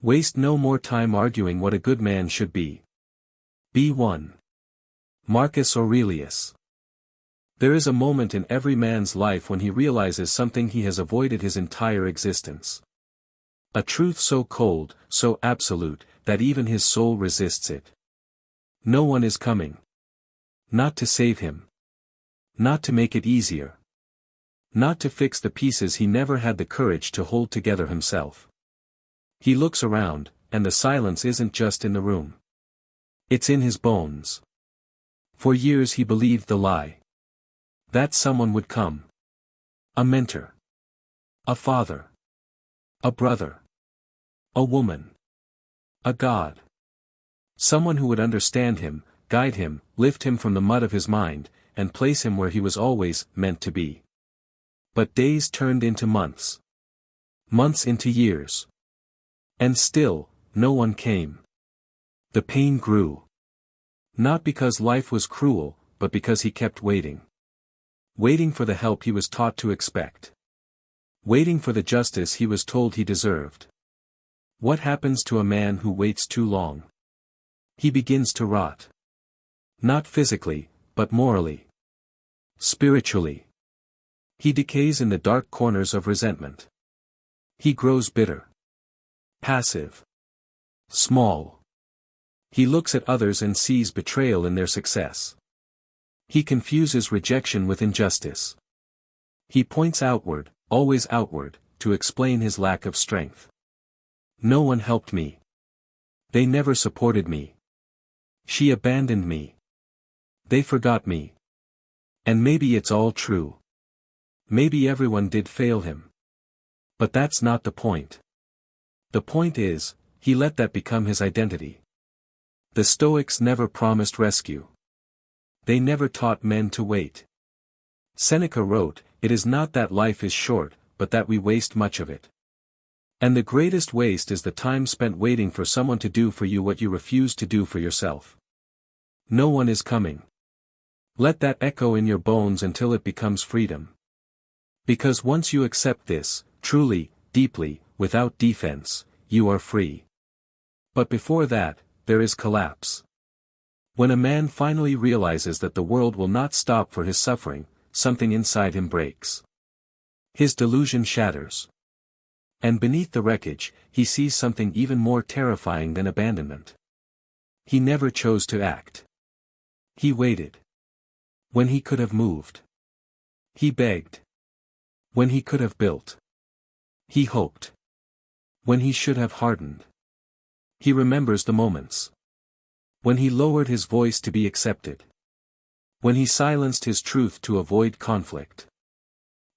Waste no more time arguing what a good man should be. Be one. Marcus Aurelius. There is a moment in every man's life when he realizes something he has avoided his entire existence. A truth so cold, so absolute, that even his soul resists it. No one is coming. Not to save him. Not to make it easier. Not to fix the pieces he never had the courage to hold together himself. He looks around, and the silence isn't just in the room. It's in his bones. For years he believed the lie. That someone would come. A mentor. A father. A brother. A woman. A god. Someone who would understand him, guide him, lift him from the mud of his mind, and place him where he was always meant to be. But days turned into months. Months into years. And still, no one came. The pain grew. Not because life was cruel, but because he kept waiting. Waiting for the help he was taught to expect. Waiting for the justice he was told he deserved. What happens to a man who waits too long? He begins to rot. Not physically, but morally. Spiritually. He decays in the dark corners of resentment. He grows bitter. Passive. Small. He looks at others and sees betrayal in their success. He confuses rejection with injustice. He points outward, always outward, to explain his lack of strength. No one helped me. They never supported me. She abandoned me. They forgot me. And maybe it's all true. Maybe everyone did fail him. But that's not the point. The point is, he let that become his identity. The Stoics never promised rescue. They never taught men to wait. Seneca wrote, "It is not that life is short, but that we waste much of it." And the greatest waste is the time spent waiting for someone to do for you what you refuse to do for yourself. No one is coming. Let that echo in your bones until it becomes freedom. Because once you accept this, truly, deeply, without defense, you are free. But before that, there is collapse. When a man finally realizes that the world will not stop for his suffering, something inside him breaks. His delusion shatters. And beneath the wreckage, he sees something even more terrifying than abandonment. He never chose to act. He waited. When he could have moved. He begged. When he could have built. He hoped. When he should have hardened. He remembers the moments. When he lowered his voice to be accepted. When he silenced his truth to avoid conflict.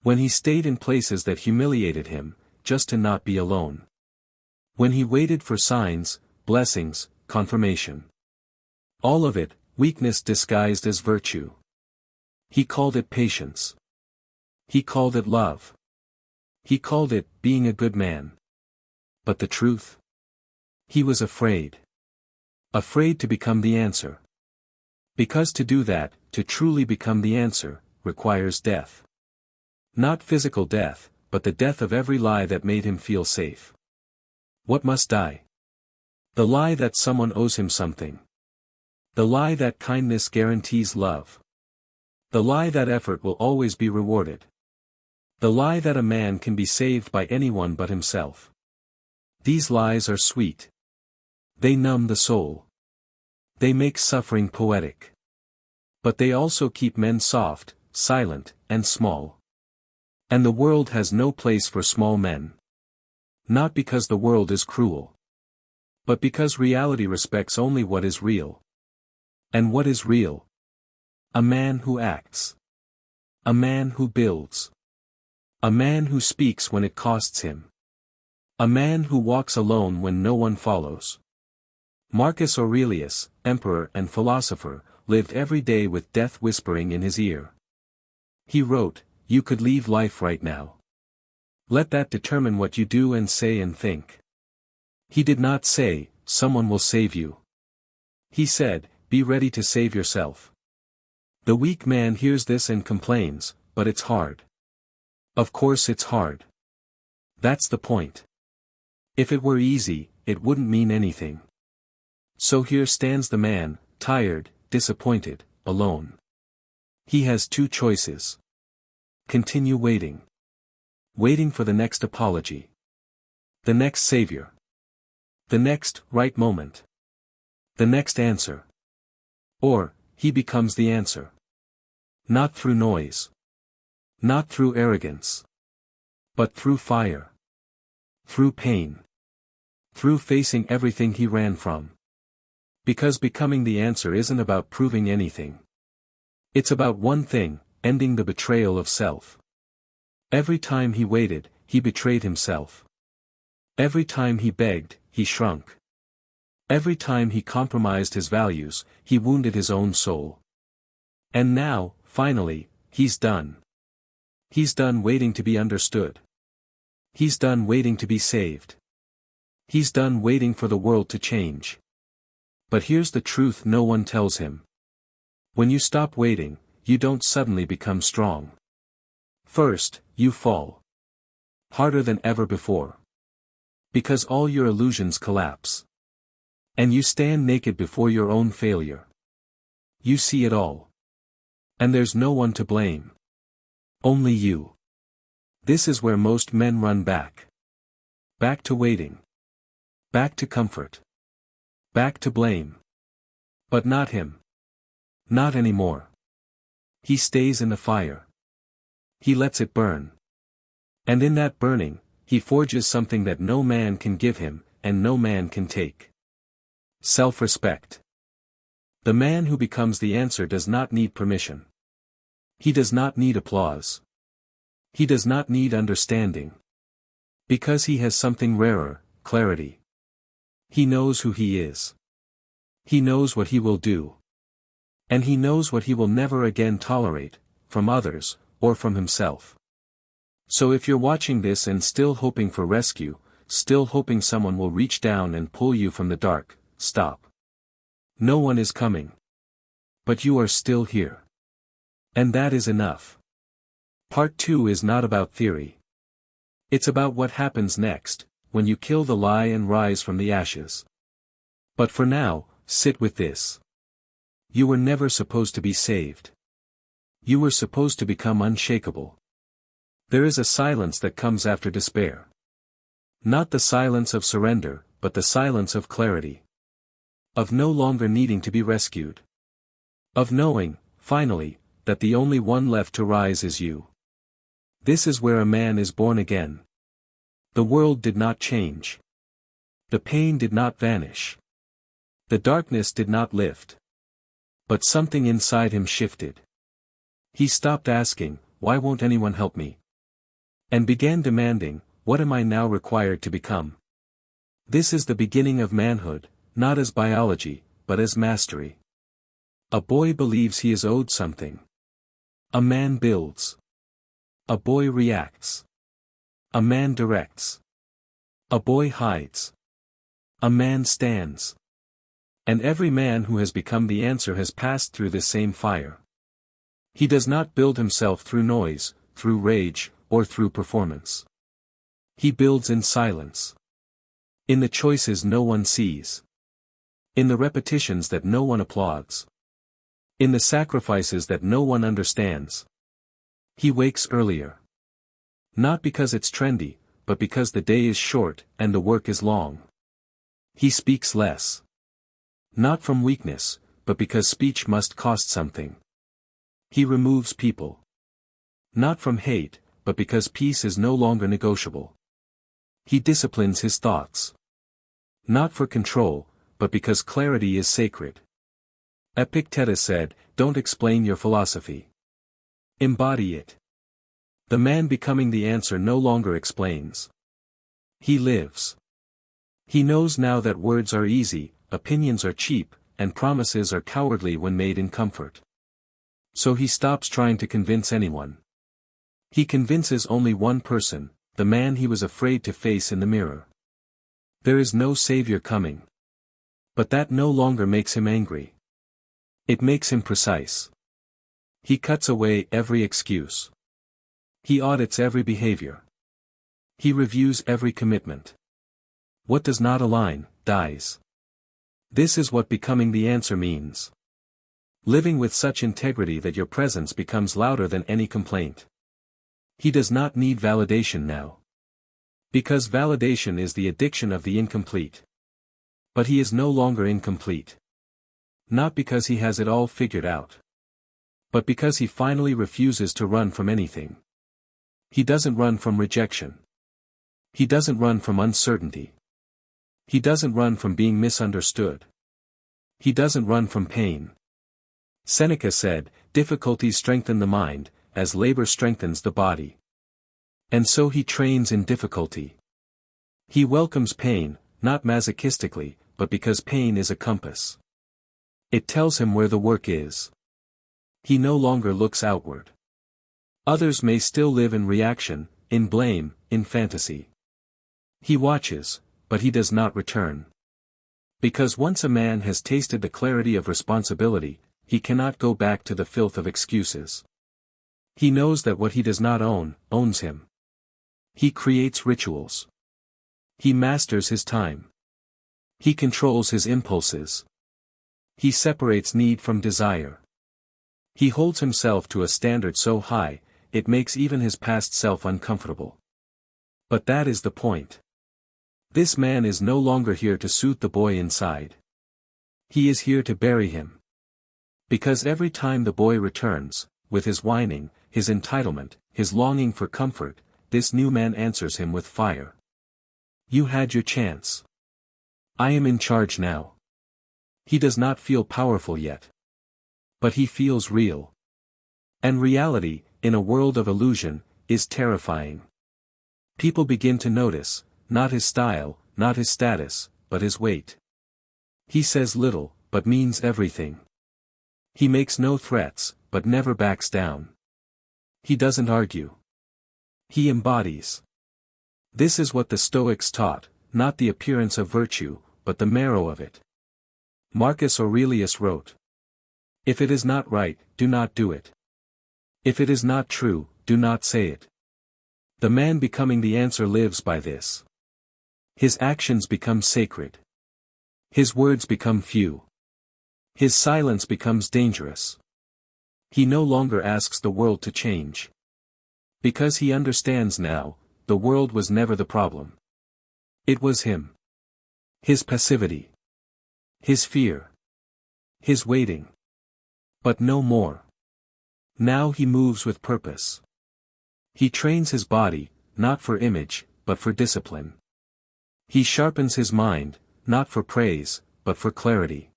When he stayed in places that humiliated him, just to not be alone. When he waited for signs, blessings, confirmation. All of it, weakness disguised as virtue. He called it patience. He called it love. He called it being a good man. But the truth? He was afraid. Afraid to become the answer. Because to do that, to truly become the answer, requires death. Not physical death, but the death of every lie that made him feel safe. What must die? The lie that someone owes him something. The lie that kindness guarantees love. The lie that effort will always be rewarded. The lie that a man can be saved by anyone but himself. These lies are sweet. They numb the soul. They make suffering poetic. But they also keep men soft, silent, and small. And the world has no place for small men. Not because the world is cruel. But because reality respects only what is real. And what is real? A man who acts. A man who builds. A man who speaks when it costs him. A man who walks alone when no one follows. Marcus Aurelius, emperor and philosopher, lived every day with death whispering in his ear. He wrote, "You could leave life right now. Let that determine what you do and say and think." He did not say, "Someone will save you." He said, "Be ready to save yourself." The weak man hears this and complains, "But it's hard." Of course it's hard. That's the point. If it were easy, it wouldn't mean anything. So here stands the man, tired, disappointed, alone. He has two choices. Continue waiting. Waiting for the next apology. The next savior. The next right moment. The next answer. Or, he becomes the answer. Not through noise. Not through arrogance. But through fire. Through pain. Through facing everything he ran from. Because becoming the answer isn't about proving anything. It's about one thing, ending the betrayal of self. Every time he waited, he betrayed himself. Every time he begged, he shrunk. Every time he compromised his values, he wounded his own soul. And now, finally, he's done. He's done waiting to be understood. He's done waiting to be saved. He's done waiting for the world to change. But here's the truth no one tells him. When you stop waiting, you don't suddenly become strong. First, you fall. Harder than ever before. Because all your illusions collapse. And you stand naked before your own failure. You see it all. And there's no one to blame. Only you. This is where most men run back. Back to waiting. Back to comfort. Back to blame. But not him. Not anymore. He stays in the fire. He lets it burn. And in that burning, he forges something that no man can give him, and no man can take. Self-respect. The man who becomes the answer does not need permission. He does not need applause. He does not need understanding. Because he has something rarer, clarity. He knows who he is. He knows what he will do. And he knows what he will never again tolerate, from others, or from himself. So if you're watching this and still hoping for rescue, still hoping someone will reach down and pull you from the dark, stop. No one is coming. But you are still here. And that is enough. Part 2 is not about theory. It's about what happens next, when you kill the lie and rise from the ashes. But for now, sit with this. You were never supposed to be saved. You were supposed to become unshakable. There is a silence that comes after despair. Not the silence of surrender, but the silence of clarity. Of no longer needing to be rescued. Of knowing, finally, that the only one left to rise is you. This is where a man is born again. The world did not change. The pain did not vanish. The darkness did not lift. But something inside him shifted. He stopped asking, "Why won't anyone help me?" And began demanding, "What am I now required to become?" This is the beginning of manhood, not as biology, but as mastery. A boy believes he is owed something. A man builds. A boy reacts. A man directs. A boy hides. A man stands. And every man who has become the answer has passed through this same fire. He does not build himself through noise, through rage, or through performance. He builds in silence. In the choices no one sees. In the repetitions that no one applauds. In the sacrifices that no one understands. He wakes earlier. Not because it's trendy, but because the day is short and the work is long. He speaks less. Not from weakness, but because speech must cost something. He removes people. Not from hate, but because peace is no longer negotiable. He disciplines his thoughts. Not for control, but because clarity is sacred. Epictetus said, "Don't explain your philosophy. Embody it." The man becoming the answer no longer explains. He lives. He knows now that words are easy, opinions are cheap, and promises are cowardly when made in comfort. So he stops trying to convince anyone. He convinces only one person, the man he was afraid to face in the mirror. There is no savior coming. But that no longer makes him angry. It makes him precise. He cuts away every excuse. He audits every behavior. He reviews every commitment. What does not align, dies. This is what becoming the answer means. Living with such integrity that your presence becomes louder than any complaint. He does not need validation now. Because validation is the addiction of the incomplete. But he is no longer incomplete. Not because he has it all figured out. But because he finally refuses to run from anything. He doesn't run from rejection. He doesn't run from uncertainty. He doesn't run from being misunderstood. He doesn't run from pain. Seneca said, difficulties strengthen the mind, as labor strengthens the body. And so he trains in difficulty. He welcomes pain, not masochistically, but because pain is a compass. It tells him where the work is. He no longer looks outward. Others may still live in reaction, in blame, in fantasy. He watches, but he does not return. Because once a man has tasted the clarity of responsibility, he cannot go back to the filth of excuses. He knows that what he does not own, owns him. He creates rituals. He masters his time. He controls his impulses. He separates need from desire. He holds himself to a standard so high, it makes even his past self uncomfortable. But that is the point. This man is no longer here to soothe the boy inside. He is here to bury him. Because every time the boy returns, with his whining, his entitlement, his longing for comfort, this new man answers him with fire. You had your chance. I am in charge now. He does not feel powerful yet. But he feels real. And reality, in a world of illusion, is terrifying. People begin to notice, not his style, not his status, but his weight. He says little, but means everything. He makes no threats, but never backs down. He doesn't argue. He embodies. This is what the Stoics taught, not the appearance of virtue, but the marrow of it. Marcus Aurelius wrote, "If it is not right, do not do it. If it is not true, do not say it." The man becoming the answer lives by this. His actions become sacred. His words become few. His silence becomes dangerous. He no longer asks the world to change. Because he understands now, the world was never the problem. It was him. His passivity. His fear. His waiting. But no more. Now he moves with purpose. He trains his body, not for image, but for discipline. He sharpens his mind, not for praise, but for clarity.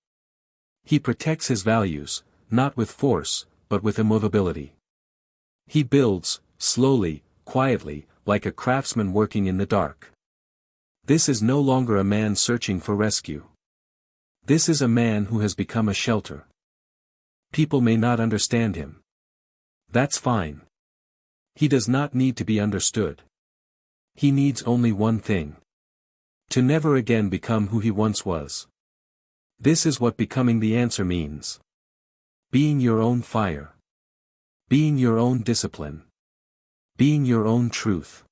He protects his values, not with force, but with immovability. He builds, slowly, quietly, like a craftsman working in the dark. This is no longer a man searching for rescue. This is a man who has become a shelter. People may not understand him. That's fine. He does not need to be understood. He needs only one thing. To never again become who he once was. This is what becoming the answer means. Being your own fire. Being your own discipline. Being your own truth.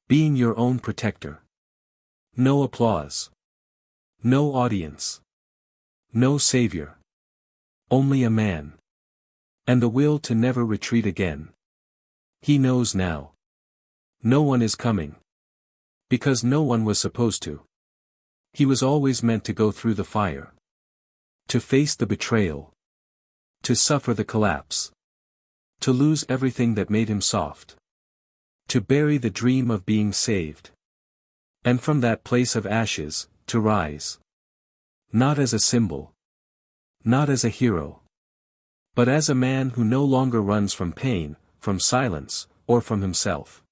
Being your own protector. No applause. No audience. No savior. Only a man. And the will to never retreat again. He knows now. No one is coming. Because no one was supposed to. He was always meant to go through the fire. To face the betrayal. To suffer the collapse. To lose everything that made him soft. To bury the dream of being saved. And from that place of ashes, to rise. Not as a symbol. Not as a hero. But as a man who no longer runs from pain, from silence, or from himself.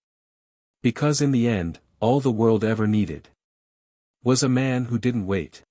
Because in the end, all the world ever needed was a man who didn't wait.